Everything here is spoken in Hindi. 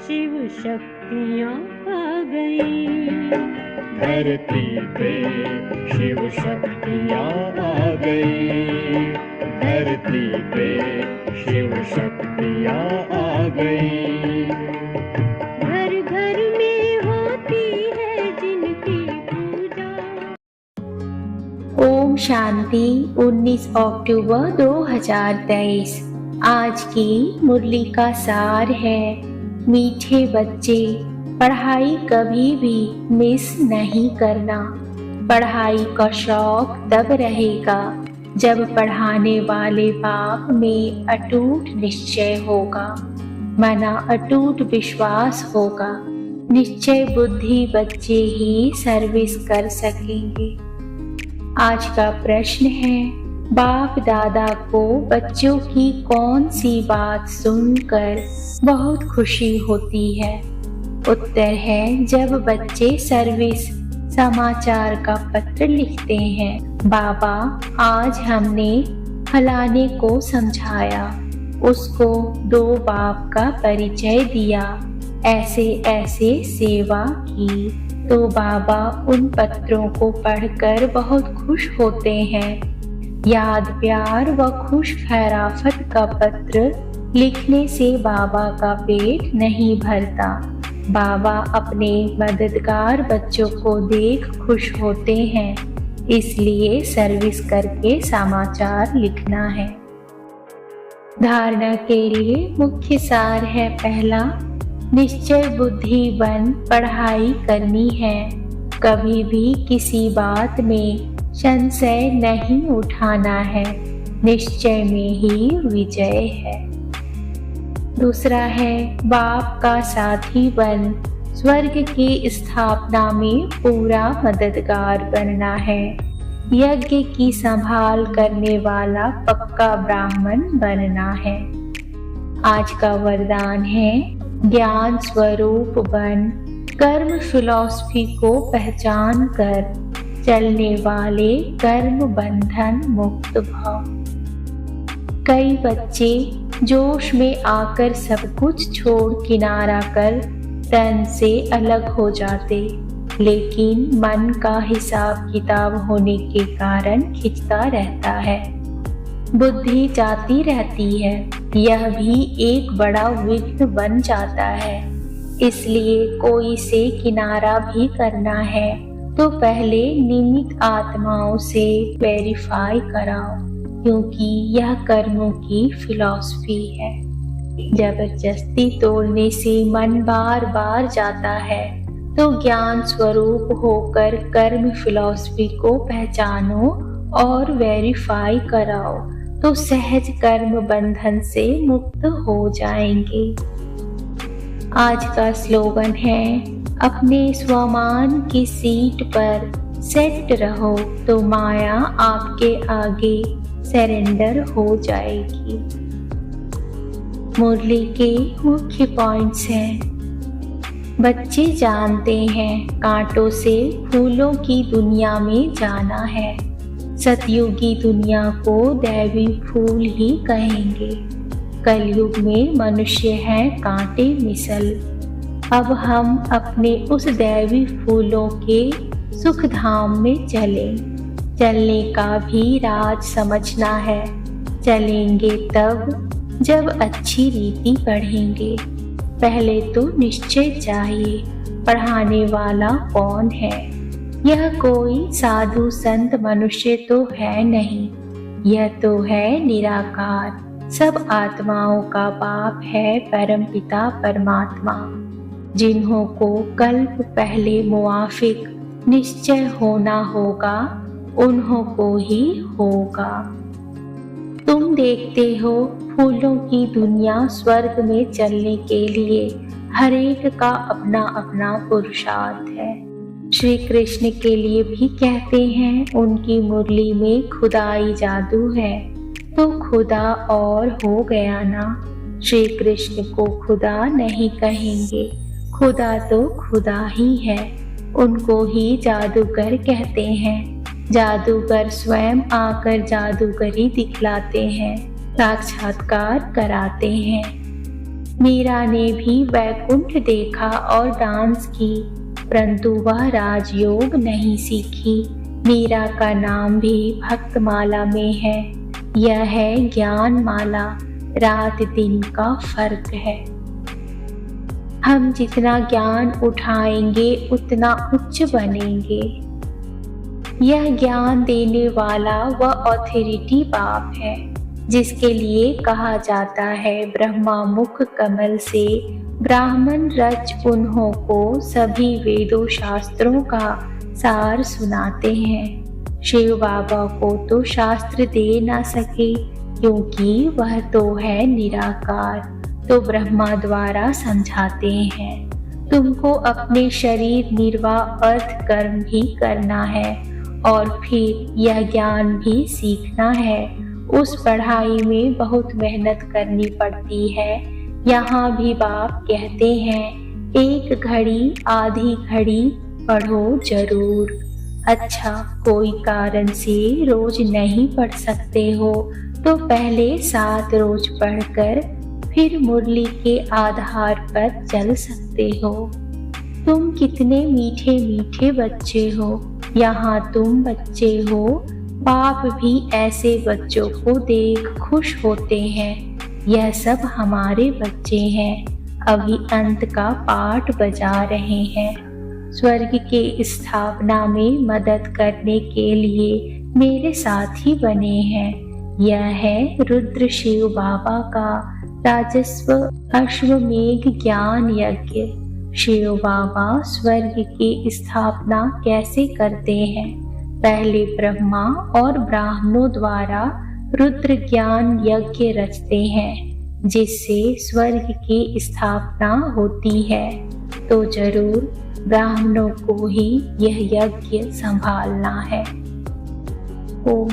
शिव शक्तियाँ आ गई। धरती पे शिव शक्तियाँ आ गई। धरती पे शिव शक्तियाँ आ गई। घर घर में होती है जिनकी पूजा। ओम शांति। 19 अक्टूबर 2023। आज की मुरली का सार है, मीठे बच्चे, पढ़ाई कभी भी मिस नहीं करना। पढ़ाई का शौक तब रहेगा जब पढ़ाने वाले बाप में अटूट निश्चय होगा, माना अटूट विश्वास होगा। निश्चय बुद्धि बच्चे ही सर्विस कर सकेंगे। आज का प्रश्न है, बाप दादा को बच्चों की कौन सी बात सुनकर बहुत खुशी होती है? उत्तर है, जब बच्चे सर्विस समाचार का पत्र लिखते हैं। बाबा, आज हमने फलाने को समझाया, उसको 2 बाप का परिचय दिया, ऐसे ऐसे सेवा की, तो बाबा उन पत्रों को पढ़कर बहुत खुश होते हैं। याद प्यार व खुश खैराफत का पत्र लिखने से बाबा का पेट नहीं भरता। बाबा अपने मददगार बच्चों को देख खुश होते हैं, इसलिए सर्विस करके समाचार लिखना है। धारणा के लिए मुख्य सार है, पहला, निश्चय बुद्धि बन पढ़ाई करनी है। कभी भी किसी बात में संशय नहीं उठाना है, निश्चय में ही विजय है। दूसरा है, बाप का साथी बन स्वर्ग की स्थापना में पूरा मददगार बनना है। यज्ञ की संभाल करने वाला पक्का ब्राह्मण बनना है। आज का वरदान है, ज्ञान स्वरूप बन कर्म फिलॉसफी को पहचान कर चलने वाले कर्म बंधन मुक्त भव। कई बच्चे जोश में आकर सब कुछ छोड़ किनारा कर तन से अलग हो जाते, लेकिन मन का हिसाब किताब होने के कारण खिंचता रहता है, बुद्धि जाती रहती है, यह भी एक बड़ा विघ्न बन जाता है। इसलिए कोई से किनारा भी करना है तो पहले निमित्त आत्माओं से वेरीफाई कराओ, क्योंकि यह कर्मों की फिलॉसफी है। जबरदस्ती तोड़ने से मन बार बार जाता है, तो ज्ञान स्वरूप होकर कर्म फिलॉसफी को पहचानो और वेरीफाई कराओ, तो सहज कर्म बंधन से मुक्त हो जाएंगे। आज का स्लोगन है, अपने स्वमान की सीट पर सेट रहो तो माया आपके आगे सरेंडर हो जाएगी। मुरली के मुख्य पॉइंट्स हैं। बच्चे जानते हैं कांटों से फूलों की दुनिया में जाना है। सतयुगी दुनिया को दैवी फूल ही कहेंगे। कलयुग में मनुष्य हैं कांटे मिसल। अब हम अपने उस दैवी फूलों के सुख धाम में चलने का भी राज समझना है। चलेंगे तब जब अच्छी रीति पढ़ेंगे। पहले तो निश्चय चाहिए, पढ़ाने वाला कौन है। यह कोई साधु संत मनुष्य तो है नहीं, यह तो है निराकार, सब आत्माओं का बाप है परमपिता परमात्मा, जिन्हों को कल्प पहले मुआफिक निश्चय होना होगा, उन्हों को ही होगा। तुम देखते हो फूलों की दुनिया स्वर्ग में चलने के लिए हर एक का अपना अपना पुरुषार्थ है। श्री कृष्ण के लिए भी कहते हैं, उनकी मुरली में खुदाई जादू है, तो खुदा और हो गया ना। श्री कृष्ण को खुदा नहीं कहेंगे, खुदा तो खुदा ही है, उनको ही जादूगर कहते हैं। जादूगर स्वयं आकर जादूगरी दिखलाते हैं, साक्षात्कार कराते हैं। मीरा ने भी वैकुंठ देखा और डांस की, परंतु वह राजयोग नहीं सीखी। मीरा का नाम भी भक्तमाला में है। यह है ज्ञान माला, रात दिन का फर्क है। हम जितना ज्ञान उठाएंगे उतना उच्च बनेंगे। यह ज्ञान देने वाला वह ऑथोरिटी बाप है जिसके लिए कहा जाता है ब्रह्मा मुख कमल से ब्राह्मण रच उन्हों को सभी वेदों शास्त्रों का सार सुनाते हैं। शिव बाबा को तो शास्त्र दे ना सके क्योंकि वह तो है निराकार, तो ब्रह्मा द्वारा समझाते हैं। तुमको अपने शरीर निर्वाह अर्थ कर्म भी करना है और फिर यह ज्ञान भी सीखना है। उस पढ़ाई में बहुत मेहनत करनी पड़ती है। यहाँ भी बाप कहते हैं एक घड़ी आधी घड़ी पढ़ो जरूर। अच्छा, कोई कारण से रोज नहीं पढ़ सकते हो तो पहले 7 रोज पढ़कर फिर मुरली के आधार पर चल सकते हो। तुम कितने मीठे मीठे बच्चे हो। यहाँ तुम बच्चे हो, बाप भी ऐसे बच्चों को देख खुश होते हैं। यह सब हमारे बच्चे हैं, अभी अंत का पाठ बजा रहे हैं। स्वर्ग के स्थापना में मदद करने के लिए मेरे साथी बने हैं। यह है रुद्र शिव बाबा का राजस्व अश्वमेघ ज्ञान यज्ञ। शिव बाबा स्वर्ग की स्थापना कैसे करते हैं? पहले ब्रह्मा और ब्राह्मणों द्वारा रुद्र ज्ञान यज्ञ रचते हैं जिससे स्वर्ग की स्थापना होती है। तो जरूर ब्राह्मणों को ही यह यज्ञ संभालना है। ओम